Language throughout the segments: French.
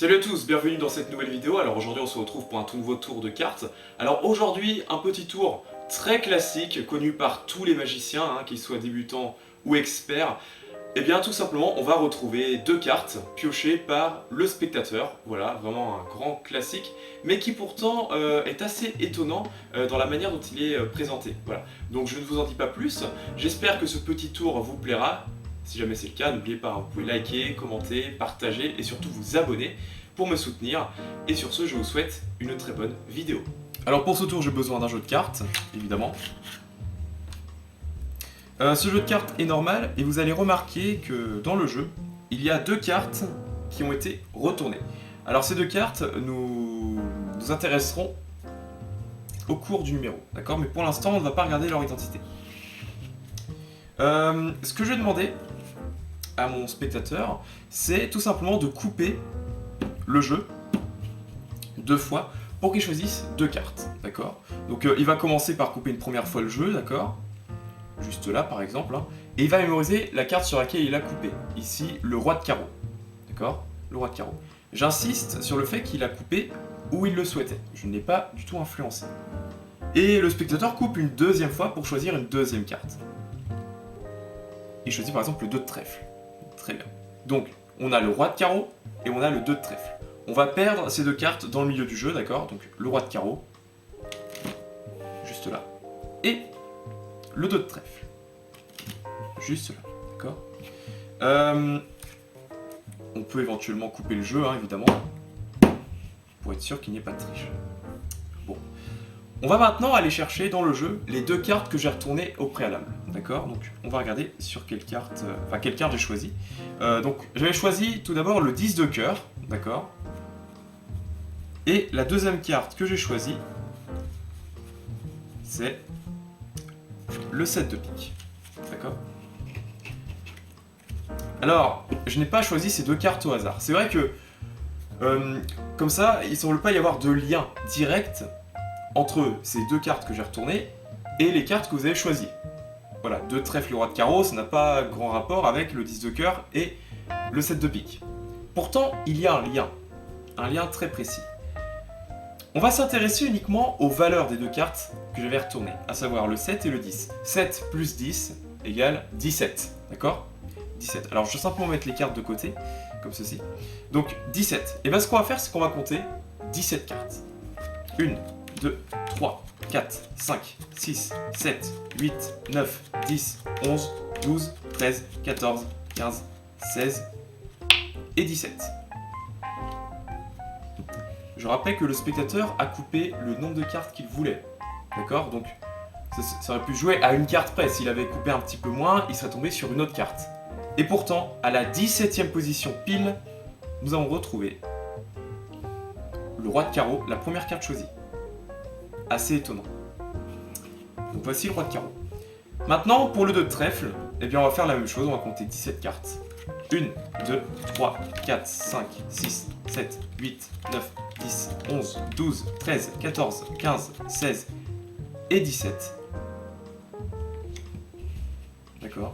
Salut à tous, bienvenue dans cette nouvelle vidéo. Alors aujourd'hui on se retrouve pour un tout nouveau tour de cartes. Alors aujourd'hui un petit tour très classique, connu par tous les magiciens, qu'ils soient débutants ou experts. Et bien tout simplement on va retrouver deux cartes piochées par le spectateur. Voilà, vraiment un grand classique, mais qui pourtant est assez étonnant dans la manière dont il est présenté. Voilà, donc je ne vous en dis pas plus. J'espère que ce petit tour vous plaira. Si jamais c'est le cas, n'oubliez pas, vous pouvez liker, commenter, partager et surtout vous abonner pour me soutenir. Et sur ce, je vous souhaite une très bonne vidéo. Alors pour ce tour, j'ai besoin d'un jeu de cartes, évidemment. Ce jeu de cartes est normal et vous allez remarquer que dans le jeu, il y a deux cartes qui ont été retournées. Alors ces deux cartes nous intéresseront au cours du numéro, d'accord? Mais pour l'instant, on ne va pas regarder leur identité. Ce que je vais demander à mon spectateur, c'est tout simplement de couper le jeu deux fois pour qu'il choisisse deux cartes, d'accord? Donc il va commencer par couper une première fois le jeu, d'accord? Juste là par exemple, et il va mémoriser la carte sur laquelle il a coupé, ici le roi de carreau, d'accord? Le roi de carreau. J'insiste sur le fait qu'il a coupé où il le souhaitait, je ne l'ai pas du tout influencé. Et le spectateur coupe une deuxième fois pour choisir une deuxième carte. Il choisit par exemple le 2 de trèfle. Très bien. Donc, on a le roi de carreau et on a le 2 de trèfle. On va perdre ces deux cartes dans le milieu du jeu, d'accord? Donc, le roi de carreau, juste là. Et le 2 de trèfle, juste là, d'accord? On peut éventuellement couper le jeu, évidemment, pour être sûr qu'il n'y ait pas de triche. Bon. On va maintenant aller chercher dans le jeu les deux cartes que j'ai retournées au préalable, d'accord? Donc on va regarder sur quelle carte, quelle carte j'ai choisi. Donc j'avais choisi tout d'abord le 10 de cœur, d'accord? Et la deuxième carte que j'ai choisie, c'est le 7 de pique, d'accord? Alors, je n'ai pas choisi ces deux cartes au hasard. C'est vrai que, comme ça, il ne semble pas y avoir de lien direct entre ces deux cartes que j'ai retournées et les cartes que vous avez choisies. Voilà, 2 trèfle le roi de carreau, ça n'a pas grand rapport avec le 10 de cœur et le 7 de pique. Pourtant, il y a un lien très précis. On va s'intéresser uniquement aux valeurs des deux cartes que j'avais retournées, à savoir le 7 et le 10. 7 plus 10 égale 17, d'accord? 17. Alors je vais simplement mettre les cartes de côté, comme ceci. Donc 17. Et bien ce qu'on va faire, c'est qu'on va compter 17 cartes. 1, 2, 3, 4, 5, 6, 7, 8, 9, 10, 11, 12, 13, 14, 15, 16 et 17. Je rappelle que le spectateur a coupé le nombre de cartes qu'il voulait. D'accord? Donc ça aurait pu jouer à une carte près. S'il avait coupé un petit peu moins, il serait tombé sur une autre carte. Et pourtant, à la 17e position pile, nous avons retrouvé le roi de carreau, la première carte choisie. Assez étonnant. Donc voici le roi de carreau. Maintenant, pour le 2 de trèfle, eh bien on va faire la même chose, on va compter 17 cartes. 1, 2, 3, 4, 5, 6, 7, 8, 9, 10, 11, 12, 13, 14, 15, 16 et 17. D'accord?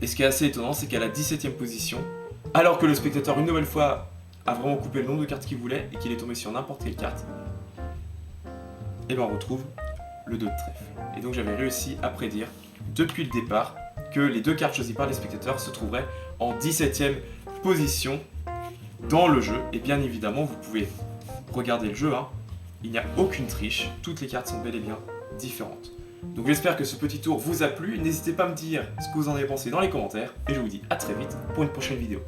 Et ce qui est assez étonnant, c'est qu'à la 17e position, alors que le spectateur une nouvelle fois a vraiment coupé le nombre de cartes qu'il voulait et qu'il est tombé sur n'importe quelle carte, et bien on retrouve le 2 de trèfle. Et donc j'avais réussi à prédire depuis le départ que les deux cartes choisies par les spectateurs se trouveraient en 17e position dans le jeu. Et bien évidemment, vous pouvez regarder le jeu, il n'y a aucune triche, toutes les cartes sont bel et bien différentes. Donc j'espère que ce petit tour vous a plu, n'hésitez pas à me dire ce que vous en avez pensé dans les commentaires, et je vous dis à très vite pour une prochaine vidéo.